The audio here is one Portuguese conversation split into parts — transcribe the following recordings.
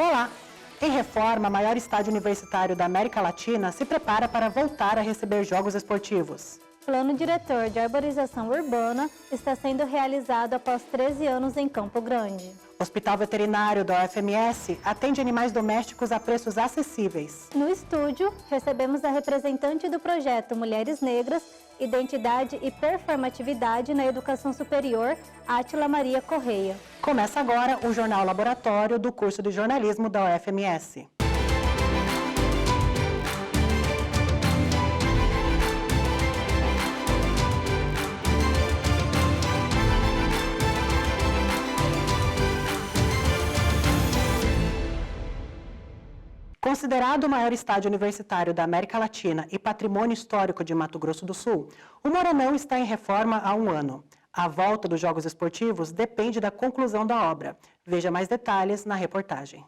Olá! Em reforma, o maior estádio universitário da América Latina se prepara para voltar a receber jogos esportivos. O plano diretor de arborização urbana está sendo realizado após 13 anos em Campo Grande. O Hospital Veterinário da UFMS atende animais domésticos a preços acessíveis. No estúdio, recebemos a representante do projeto Mulheres Negras, Identidade e Performatividade na Educação Superior, Átila Maria Correia. Começa agora o Jornal Laboratório do curso de jornalismo da UFMS. Considerado o maior estádio universitário da América Latina e patrimônio histórico de Mato Grosso do Sul, o Morenão está em reforma há um ano. A volta dos Jogos Esportivos depende da conclusão da obra. Veja mais detalhes na reportagem.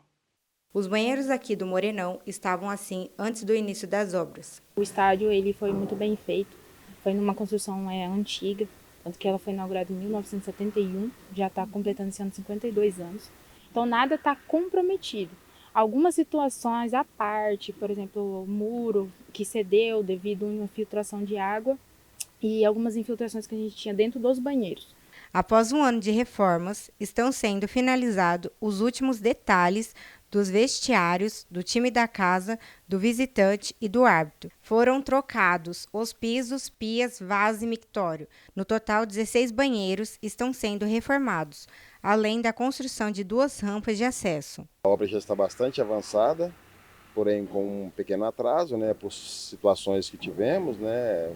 Os banheiros aqui do Morenão estavam assim antes do início das obras. O estádio ele foi muito bem feito, foi numa construção antiga, tanto que ela foi inaugurada em 1971, já está completando esse ano 52 anos. Então nada está comprometido. Algumas situações à parte, por exemplo, o muro que cedeu devido a uma infiltração de água e algumas infiltrações que a gente tinha dentro dos banheiros. Após um ano de reformas, estão sendo finalizados os últimos detalhes dos vestiários, do time da casa, do visitante e do árbitro. Foram trocados os pisos, pias, vasos e mictório. No total, 16 banheiros estão sendo reformados, além da construção de 2 rampas de acesso. A obra já está bastante avançada, porém com um pequeno atraso, por situações que tivemos,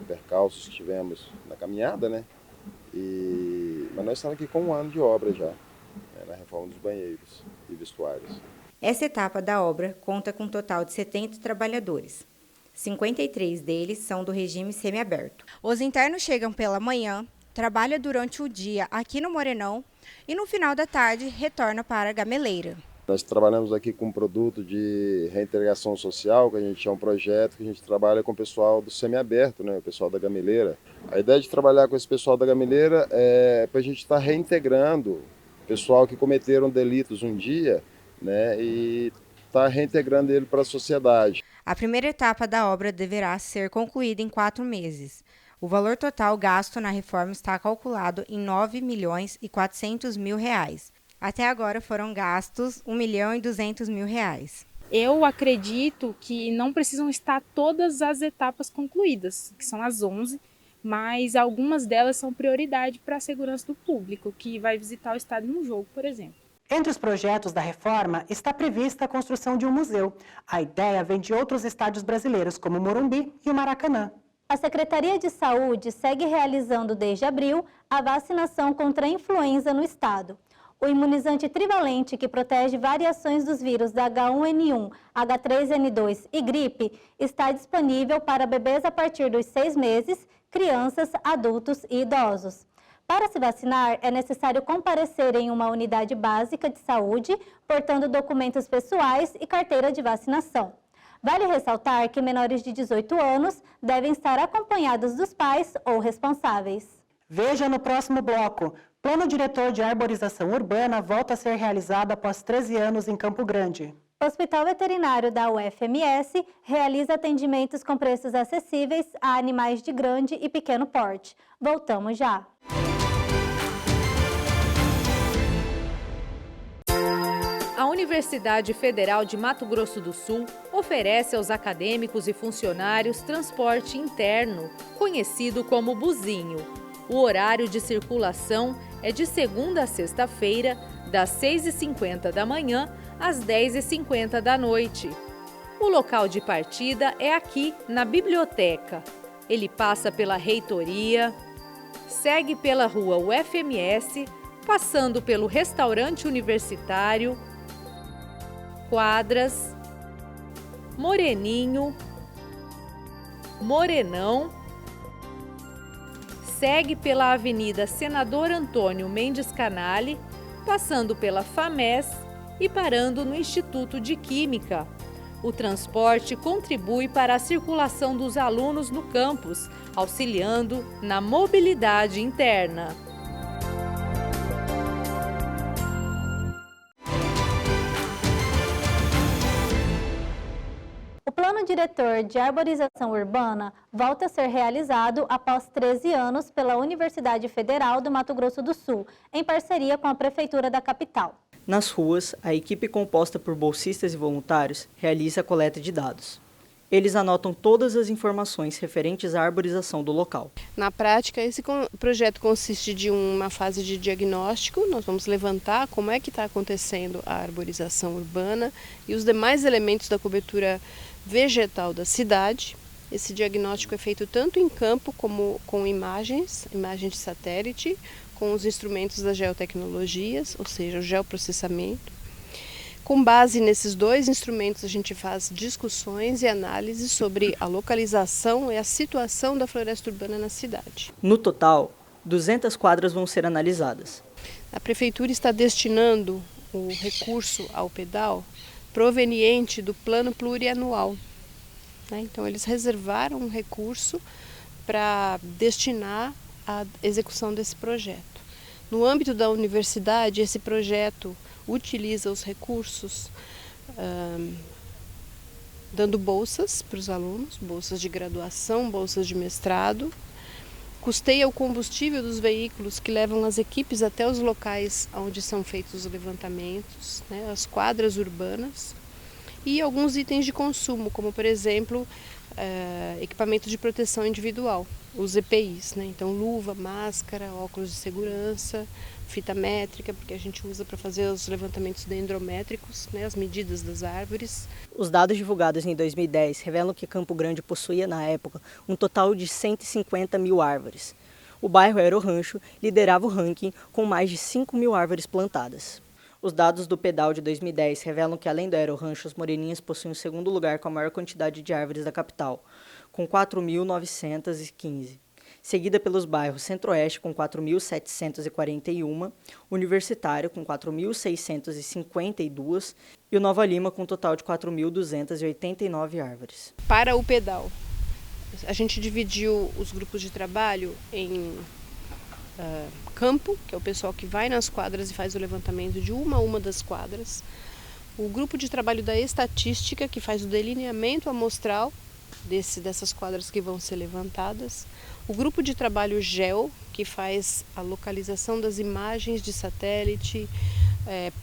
percalços que tivemos na caminhada, mas nós estamos aqui com um ano de obra já, na reforma dos banheiros e vestuários. Essa etapa da obra conta com um total de 70 trabalhadores. 53 deles são do regime semiaberto. Os internos chegam pela manhã, trabalham durante o dia aqui no Morenão e no final da tarde retornam para a Gameleira. Nós trabalhamos aqui com um produto de reintegração social, que a gente é um projeto que a gente trabalha com o pessoal do semiaberto, o pessoal da Gameleira. A ideia de trabalhar com esse pessoal da Gameleira é para a gente estar reintegrando o pessoal que cometeram delitos um dia, e estar reintegrando ele para a sociedade. A primeira etapa da obra deverá ser concluída em 4 meses. O valor total gasto na reforma está calculado em R$ 9.400.000. Até agora foram gastos R$ 1.200.000. Eu acredito que não precisam estar todas as etapas concluídas, que são as 11, mas algumas delas são prioridade para a segurança do público, que vai visitar o estádio no jogo, por exemplo. Entre os projetos da reforma está prevista a construção de um museu. A ideia vem de outros estádios brasileiros, como o Morumbi e o Maracanã. A Secretaria de Saúde segue realizando desde abril a vacinação contra a influenza no estado. O imunizante trivalente, que protege variações dos vírus da H1N1, H3N2 e gripe, está disponível para bebês a partir dos 6 meses, crianças, adultos e idosos. Para se vacinar, é necessário comparecer em uma unidade básica de saúde, portando documentos pessoais e carteira de vacinação. Vale ressaltar que menores de 18 anos devem estar acompanhados dos pais ou responsáveis. Veja no próximo bloco. Plano diretor de arborização urbana volta a ser realizado após 13 anos em Campo Grande. O Hospital Veterinário da UFMS realiza atendimentos com preços acessíveis a animais de grande e pequeno porte. Voltamos já. A Universidade Federal de Mato Grosso do Sul oferece aos acadêmicos e funcionários transporte interno, conhecido como buzinho. O horário de circulação é de segunda a sexta-feira, das 6h50 da manhã às 10h50 da noite. O local de partida é aqui, na biblioteca. Ele passa pela reitoria, segue pela rua UFMS, passando pelo restaurante universitário, Quadras, Moreninho, Morenão, segue pela Avenida Senador Antônio Mendes Canale, passando pela FAMES e parando no Instituto de Química. O transporte contribui para a circulação dos alunos no campus, auxiliando na mobilidade interna. Plano Diretor de Arborização Urbana volta a ser realizado após 13 anos pela Universidade Federal do Mato Grosso do Sul, em parceria com a Prefeitura da capital. Nas ruas, a equipe composta por bolsistas e voluntários realiza a coleta de dados. Eles anotam todas as informações referentes à arborização do local. Na prática, esse projeto consiste de uma fase de diagnóstico. Nós vamos levantar como é que está acontecendo a arborização urbana e os demais elementos da cobertura vegetal da cidade. Esse diagnóstico é feito tanto em campo como com imagens de satélite, com os instrumentos das geotecnologias, ou seja, o geoprocessamento. Com base nesses dois instrumentos, a gente faz discussões e análises sobre a localização e a situação da floresta urbana na cidade. No total, 200 quadras vão ser analisadas. A Prefeitura está destinando o recurso ao PEDAL proveniente do Plano Plurianual. Então, eles reservaram um recurso para destinar à execução desse projeto. No âmbito da universidade, esse projeto utiliza os recursos dando bolsas para os alunos, bolsas de graduação, bolsas de mestrado, custeia o combustível dos veículos que levam as equipes até os locais onde são feitos os levantamentos, as quadras urbanas, e alguns itens de consumo, como por exemplo, equipamento de proteção individual, os EPIs, então luva, máscara, óculos de segurança, fita métrica, porque a gente usa para fazer os levantamentos dendrométricos, as medidas das árvores. Os dados divulgados em 2010 revelam que Campo Grande possuía, na época, um total de 150 mil árvores. O bairro Aerorancho liderava o ranking com mais de 5 mil árvores plantadas. Os dados do PEDAL de 2010 revelam que, além do Aerorancho, os Moreninhas possuem o segundo lugar com a maior quantidade de árvores da capital, com 4.915. Seguida pelos bairros Centro-Oeste, com 4.741, Universitário, com 4.652 e o Nova Lima, com um total de 4.289 árvores. Para o PEDAL, a gente dividiu os grupos de trabalho em campo, que é o pessoal que vai nas quadras e faz o levantamento de uma a uma das quadras. O grupo de trabalho da estatística, que faz o delineamento amostral dessas quadras que vão ser levantadas. O grupo de trabalho GEO, que faz a localização das imagens de satélite,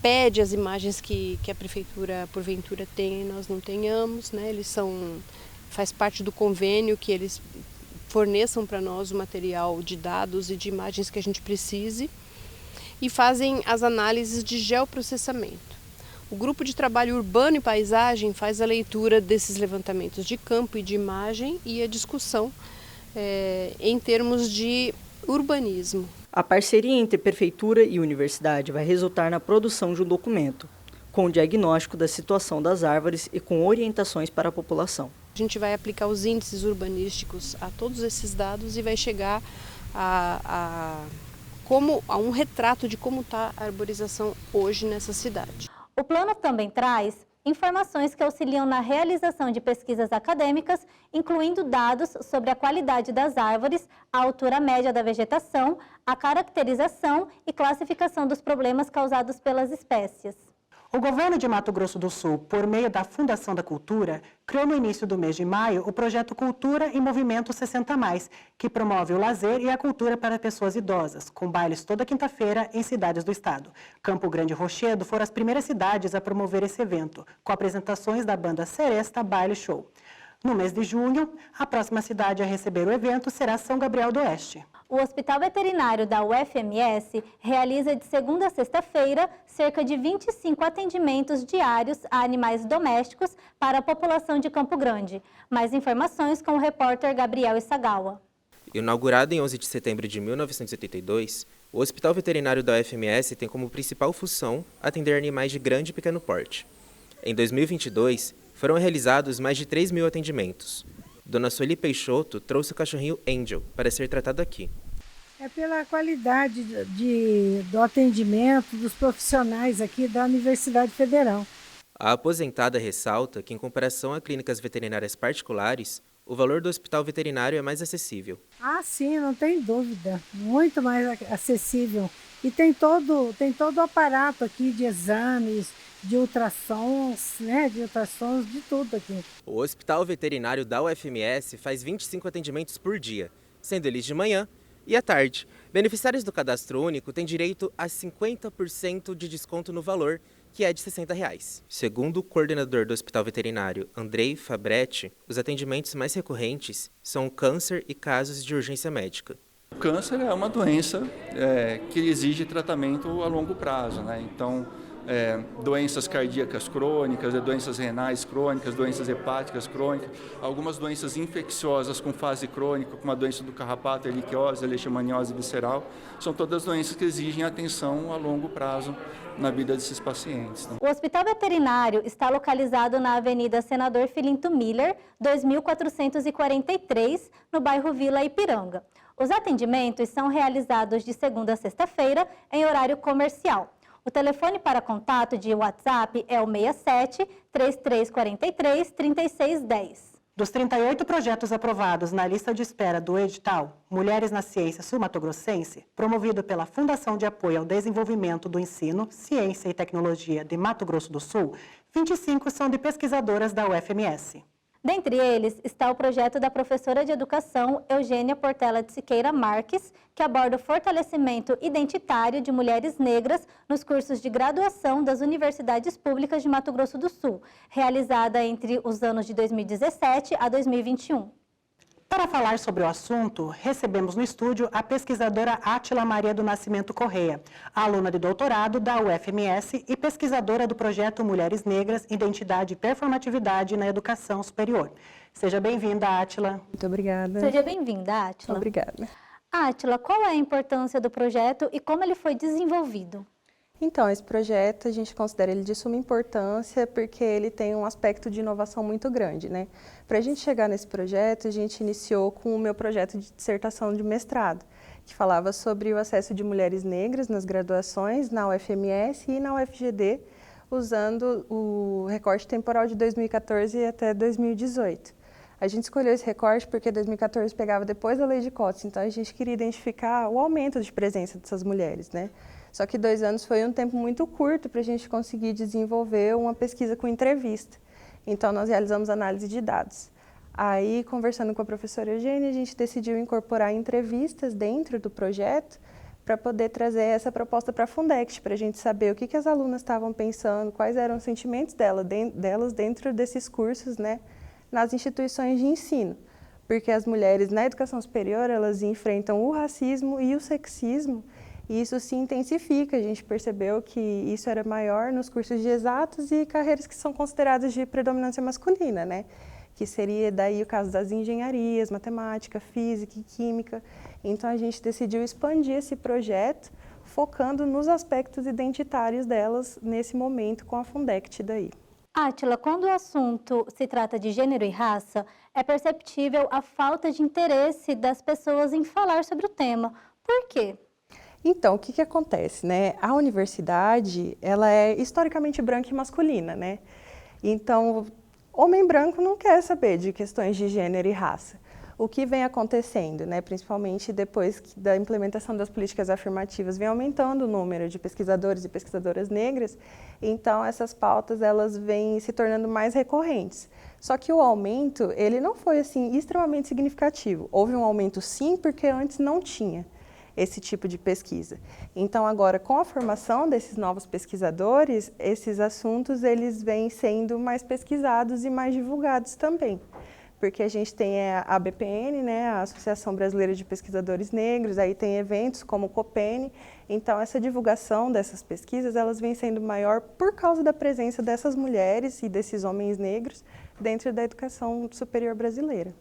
pede as imagens que a prefeitura, porventura, tem e nós não tenhamos. Eles faz parte do convênio que eles forneçam para nós o material de dados e de imagens que a gente precise, e fazem as análises de geoprocessamento. O grupo de trabalho urbano e paisagem faz a leitura desses levantamentos de campo e de imagem e a discussão em termos de urbanismo. A parceria entre prefeitura e universidade vai resultar na produção de um documento, com o diagnóstico da situação das árvores e com orientações para a população. A gente vai aplicar os índices urbanísticos a todos esses dados e vai chegar a um retrato de como está a arborização hoje nessa cidade. O plano também traz informações que auxiliam na realização de pesquisas acadêmicas, incluindo dados sobre a qualidade das árvores, a altura média da vegetação, a caracterização e classificação dos problemas causados pelas espécies. O governo de Mato Grosso do Sul, por meio da Fundação da Cultura, criou no início do mês de maio o projeto Cultura em Movimento 60+, que promove o lazer e a cultura para pessoas idosas, com bailes toda quinta-feira em cidades do estado. Campo Grande e Rochedo foram as primeiras cidades a promover esse evento, com apresentações da banda Seresta Baile Show. No mês de junho, a próxima cidade a receber o evento será São Gabriel do Oeste. O Hospital Veterinário da UFMS realiza de segunda a sexta-feira cerca de 25 atendimentos diários a animais domésticos para a população de Campo Grande. Mais informações com o repórter Gabriel Isagawa. Inaugurado em 11 de setembro de 1982, o Hospital Veterinário da UFMS tem como principal função atender animais de grande e pequeno porte. Em 2022, foram realizados mais de 3.000 atendimentos. Dona Sueli Peixoto trouxe o cachorrinho Angel para ser tratado aqui. É pela qualidade do atendimento dos profissionais aqui da Universidade Federal. A aposentada ressalta que, em comparação a clínicas veterinárias particulares, o valor do hospital veterinário é mais acessível. Ah, sim, não tem dúvida. Muito mais acessível E tem todo o aparato aqui de exames, de ultrassons, né, de tudo aqui. O Hospital Veterinário da UFMS faz 25 atendimentos por dia, sendo eles de manhã e à tarde. Beneficiários do Cadastro Único têm direito a 50% de desconto no valor, que é de R$ 60. Segundo o coordenador do Hospital Veterinário, Andrei Fabretti, os atendimentos mais recorrentes são o câncer e casos de urgência médica. O câncer é uma doença que exige tratamento a longo prazo, né? Então, doenças cardíacas crônicas, doenças renais crônicas, doenças hepáticas crônicas, algumas doenças infecciosas com fase crônica, como a doença do carrapato, a erliquiose, a leishmaniose visceral, são todas doenças que exigem atenção a longo prazo na vida desses pacientes, né? O Hospital Veterinário está localizado na Avenida Senador Filinto Miller, 2443, no bairro Vila Ipiranga. Os atendimentos são realizados de segunda a sexta-feira, em horário comercial. O telefone para contato de WhatsApp é o 67 3343 3610. Dos 38 projetos aprovados na lista de espera do edital Mulheres na Ciência Sul-Mato-Grossense, promovido pela Fundação de Apoio ao Desenvolvimento do Ensino, Ciência e Tecnologia de Mato Grosso do Sul, 25 são de pesquisadoras da UFMS. Dentre eles está o projeto da professora de educação Eugênia Portela de Siqueira Marques, que aborda o fortalecimento identitário de mulheres negras nos cursos de graduação das universidades públicas de Mato Grosso do Sul, realizada entre os anos de 2017 a 2021. Para falar sobre o assunto, recebemos no estúdio a pesquisadora Átila Maria do Nascimento Correia, aluna de doutorado da UFMS e pesquisadora do projeto Mulheres Negras, Identidade e Performatividade na Educação Superior. Seja bem-vinda, Átila. Muito obrigada. Seja bem-vinda, Átila. Obrigada. Átila, qual é a importância do projeto e como ele foi desenvolvido? Então, esse projeto, a gente considera ele de suma importância porque ele tem um aspecto de inovação muito grande, né? Para a gente chegar nesse projeto, a gente iniciou com o meu projeto de dissertação de mestrado, que falava sobre o acesso de mulheres negras nas graduações, na UFMS e na UFGD, usando o recorte temporal de 2014 até 2018. A gente escolheu esse recorte porque 2014 pegava depois da lei de cotas, então a gente queria identificar o aumento de presença dessas mulheres, né? Só que 2 anos foi um tempo muito curto para a gente conseguir desenvolver uma pesquisa com entrevista. Então, nós realizamos análise de dados. Aí, conversando com a professora Eugênia, a gente decidiu incorporar entrevistas dentro do projeto para poder trazer essa proposta para a Fundect, para a gente saber o que as alunas estavam pensando, quais eram os sentimentos delas dentro desses cursos, né, nas instituições de ensino. Porque as mulheres na educação superior, elas enfrentam o racismo e o sexismo, e isso se intensifica. A gente percebeu que isso era maior nos cursos de exatos e carreiras que são consideradas de predominância masculina, né? Que seria daí o caso das engenharias, matemática, física e química. Então a gente decidiu expandir esse projeto, focando nos aspectos identitários delas nesse momento com a Fundect daí. Átila, quando o assunto se trata de gênero e raça, é perceptível a falta de interesse das pessoas em falar sobre o tema. Por quê? Então, o que acontece, né? A universidade, ela é historicamente branca e masculina, né? Então, homem branco não quer saber de questões de gênero e raça. O que vem acontecendo, né, principalmente depois da implementação das políticas afirmativas, vem aumentando o número de pesquisadores e pesquisadoras negras, então essas pautas elas vêm se tornando mais recorrentes. Só que o aumento, ele não foi assim extremamente significativo. Houve um aumento sim, porque antes não tinha esse tipo de pesquisa. Então agora, com a formação desses novos pesquisadores, esses assuntos eles vêm sendo mais pesquisados e mais divulgados também. Porque a gente tem a ABPN, né, a Associação Brasileira de Pesquisadores Negros, aí tem eventos como o COPEN, então essa divulgação dessas pesquisas, elas vêm sendo maior por causa da presença dessas mulheres e desses homens negros dentro da educação superior brasileira.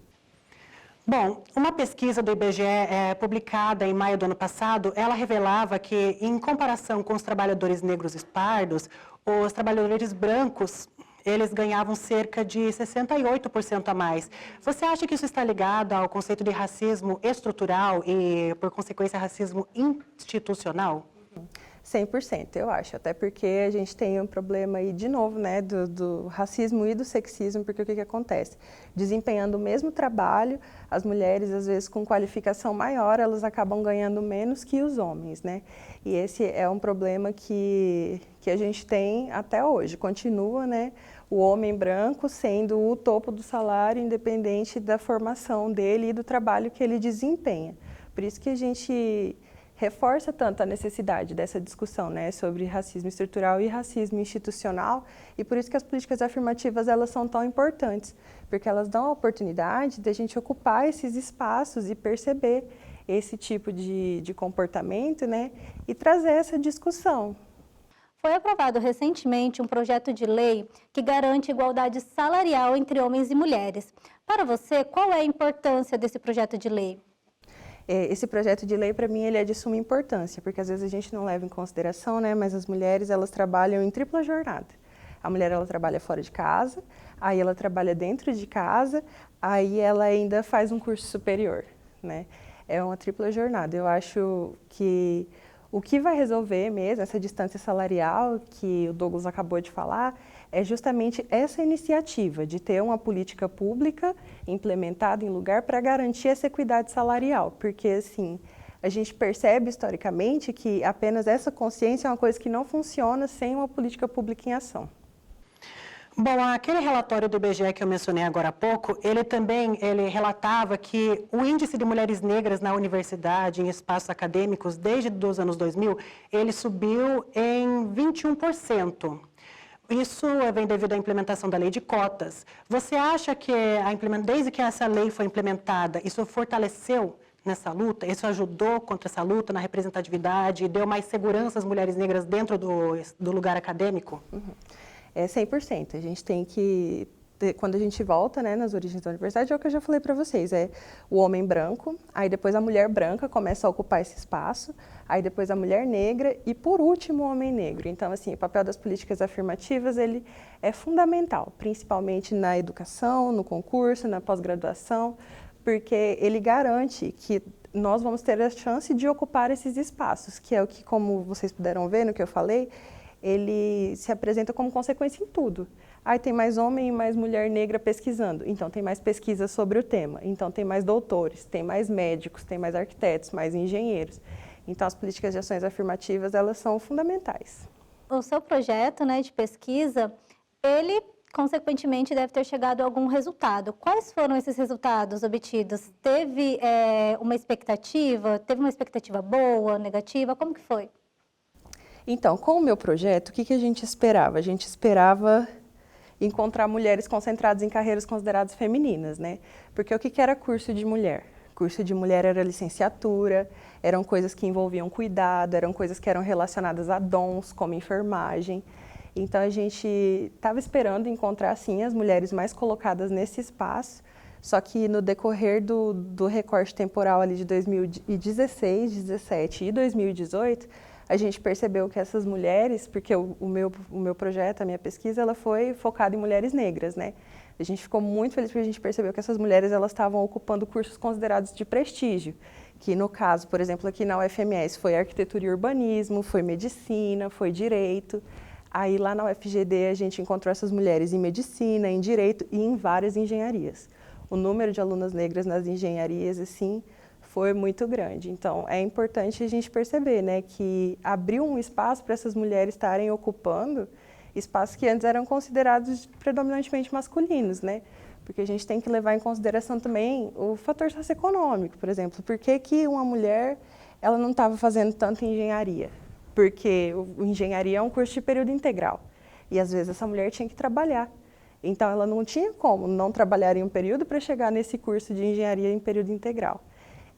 Bom, uma pesquisa do IBGE publicada em maio do ano passado, ela revelava que, em comparação com os trabalhadores negros e pardos, os trabalhadores brancos, eles ganhavam cerca de 68% a mais. Você acha que isso está ligado ao conceito de racismo estrutural e, por consequência, racismo institucional? 100%, eu acho, até porque a gente tem um problema aí, de novo, né, do racismo e do sexismo, porque o que acontece? Desempenhando o mesmo trabalho, as mulheres, às vezes, com qualificação maior, elas acabam ganhando menos que os homens, né? E esse é um problema que a gente tem até hoje, continua, né, o homem branco sendo o topo do salário, independente da formação dele e do trabalho que ele desempenha. Por isso que a gente reforça tanto a necessidade dessa discussão, né, sobre racismo estrutural e racismo institucional, e por isso que as políticas afirmativas elas são tão importantes, porque elas dão a oportunidade de a gente ocupar esses espaços e perceber esse tipo de comportamento, né, e trazer essa discussão. Foi aprovado recentemente um projeto de lei que garante igualdade salarial entre homens e mulheres. Para você, qual é a importância desse projeto de lei? Esse projeto de lei, para mim, ele é de suma importância, porque às vezes a gente não leva em consideração, né, mas as mulheres, elas trabalham em tripla jornada. A mulher, ela trabalha fora de casa, aí ela trabalha dentro de casa, aí ela ainda faz um curso superior, né? É uma tripla jornada. Eu acho que o que vai resolver mesmo essa distância salarial que o Douglas acabou de falar é justamente essa iniciativa de ter uma política pública implementada em lugar para garantir essa equidade salarial, porque assim, a gente percebe historicamente que apenas essa consciência é uma coisa que não funciona sem uma política pública em ação. Bom, aquele relatório do IBGE que eu mencionei agora há pouco, ele relatava que o índice de mulheres negras na universidade, em espaços acadêmicos, desde os anos 2000, ele subiu em 21%. Isso vem devido à implementação da lei de cotas. Você acha que, desde que essa lei foi implementada, isso fortaleceu nessa luta? Isso ajudou contra essa luta na representatividade? Deu mais segurança às mulheres negras dentro do lugar acadêmico? É 100%. A gente tem que, quando a gente volta, né, nas origens da universidade, é o que eu já falei para vocês, é o homem branco, aí depois a mulher branca começa a ocupar esse espaço, aí depois a mulher negra e, por último, o homem negro. Então, assim, o papel das políticas afirmativas, ele é fundamental, principalmente na educação, no concurso, na pós-graduação, porque ele garante que nós vamos ter a chance de ocupar esses espaços, que é o que, como vocês puderam ver no que eu falei, ele se apresenta como consequência em tudo. Aí tem mais homem e mais mulher negra pesquisando, então tem mais pesquisa sobre o tema, então tem mais doutores, tem mais médicos, tem mais arquitetos, mais engenheiros. Então as políticas de ações afirmativas, elas são fundamentais. O seu projeto, né, de pesquisa, ele consequentemente deve ter chegado a algum resultado. Quais foram esses resultados obtidos? Teve uma expectativa? Teve uma expectativa boa, negativa? Como que foi? Então, com o meu projeto, o que a gente esperava? A gente esperava encontrar mulheres concentradas em carreiras consideradas femininas, né? Porque o que era curso de mulher? Curso de mulher era licenciatura, eram coisas que envolviam cuidado, eram coisas que eram relacionadas a dons, como enfermagem. Então, a gente estava esperando encontrar, sim, as mulheres mais colocadas nesse espaço, só que no decorrer do recorte temporal ali de 2016, 2017 e 2018, a gente percebeu que essas mulheres, porque o meu projeto, a minha pesquisa, ela foi focada em mulheres negras, né? A gente ficou muito feliz porque a gente percebeu que essas mulheres, elas estavam ocupando cursos considerados de prestígio, que no caso, por exemplo, aqui na UFMS, foi arquitetura e urbanismo, foi medicina, foi direito. Aí lá na UFGD a gente encontrou essas mulheres em medicina, em direito e em várias engenharias. O número de alunas negras nas engenharias, assim, foi muito grande. Então, é importante a gente perceber, né, que abriu um espaço para essas mulheres estarem ocupando espaços que antes eram considerados predominantemente masculinos, né? Porque a gente tem que levar em consideração também o fator socioeconômico, por exemplo. Por que uma mulher ela não estava fazendo tanto engenharia? Porque engenharia é um curso de período integral. E, às vezes, essa mulher tinha que trabalhar. Então, ela não tinha como não trabalhar em um período para chegar nesse curso de engenharia em período integral.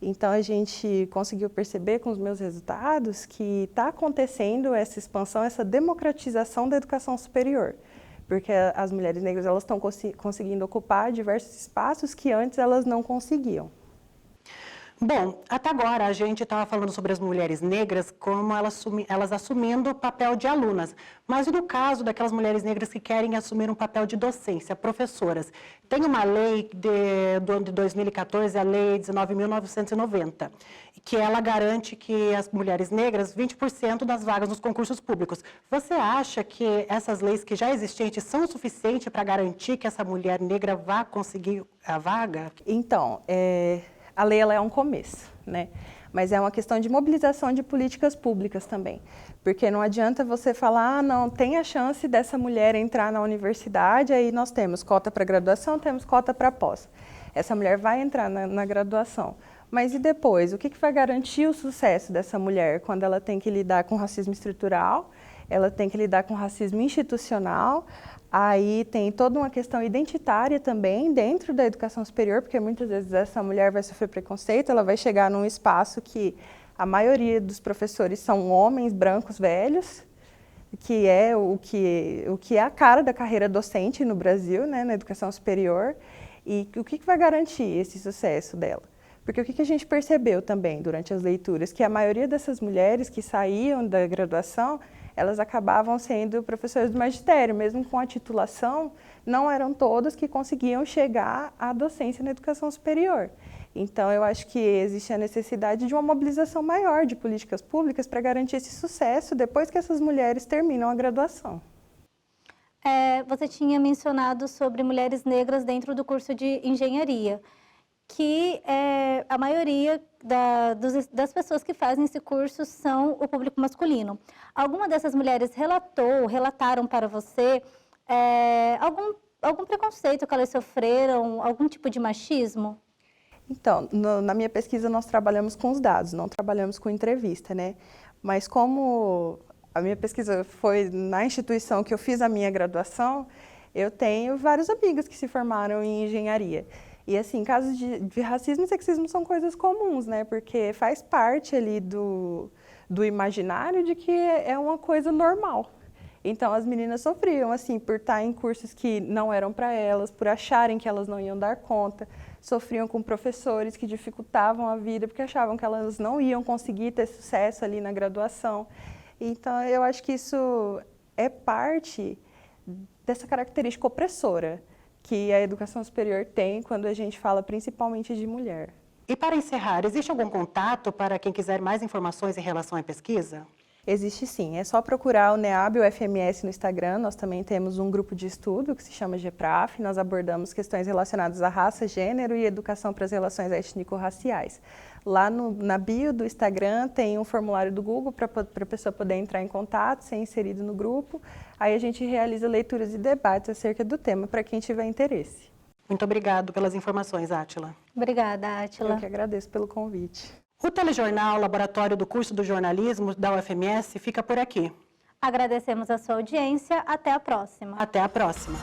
Então, a gente conseguiu perceber com os meus resultados que está acontecendo essa expansão, essa democratização da educação superior, porque as mulheres negras elas estão conseguindo ocupar diversos espaços que antes elas não conseguiam. Bom, até agora a gente estava falando sobre as mulheres negras, como elas assumindo o papel de alunas. Mas e no caso daquelas mulheres negras que querem assumir um papel de docência, professoras? Tem uma lei do ano de 2014, a Lei 19.990, que ela garante que as mulheres negras 20% das vagas nos concursos públicos. Você acha que essas leis que já existentes são o suficiente para garantir que essa mulher negra vá conseguir a vaga? Então, a lei ela é um começo, né? Mas é uma questão de mobilização de políticas públicas também. Porque não adianta você falar, não, tem a chance dessa mulher entrar na universidade, aí nós temos cota para graduação, temos cota para pós. Essa mulher vai entrar na graduação. Mas e depois? O que vai garantir o sucesso dessa mulher quando ela tem que lidar com racismo estrutural, ela tem que lidar com racismo institucional, aí tem toda uma questão identitária também dentro da educação superior, porque muitas vezes essa mulher vai sofrer preconceito, ela vai chegar num espaço que a maioria dos professores são homens brancos velhos, que é o que é a cara da carreira docente no Brasil, né, na educação superior, e o que vai garantir esse sucesso dela? Porque o que a gente percebeu também durante as leituras, que a maioria dessas mulheres que saíam da graduação, elas acabavam sendo professores do magistério, mesmo com a titulação, não eram todas que conseguiam chegar à docência na educação superior. Então, eu acho que existe a necessidade de uma mobilização maior de políticas públicas para garantir esse sucesso depois que essas mulheres terminam a graduação. Você tinha mencionado sobre mulheres negras dentro do curso de engenharia, que a maioria das pessoas que fazem esse curso são o público masculino. Alguma dessas mulheres relataram para você algum preconceito que elas sofreram, algum tipo de machismo? Então, na minha pesquisa nós trabalhamos com os dados, não trabalhamos com entrevista, né? Mas como a minha pesquisa foi na instituição que eu fiz a minha graduação, eu tenho vários amigos que se formaram em engenharia. E assim, casos de racismo e sexismo são coisas comuns, né? Porque faz parte ali do imaginário de que é uma coisa normal. Então, as meninas sofriam, assim, por estar em cursos que não eram para elas, por acharem que elas não iam dar conta. Sofriam com professores que dificultavam a vida, porque achavam que elas não iam conseguir ter sucesso ali na graduação. Então, eu acho que isso é parte dessa característica opressora que a educação superior tem quando a gente fala principalmente de mulher. E para encerrar, existe algum contato para quem quiser mais informações em relação à pesquisa? Existe sim, é só procurar o NEAB e o FMS no Instagram. Nós também temos um grupo de estudo que se chama GEPRAF, nós abordamos questões relacionadas à raça, gênero e educação para as relações étnico-raciais. Lá na bio do Instagram tem um formulário do Google para a pessoa poder entrar em contato, ser inserido no grupo. Aí a gente realiza leituras e debates acerca do tema para quem tiver interesse. Muito obrigado pelas informações, Átila. Obrigada, Átila. Eu que agradeço pelo convite. O telejornal Laboratório do Curso do Jornalismo da UFMS fica por aqui. Agradecemos a sua audiência. Até a próxima. Até a próxima.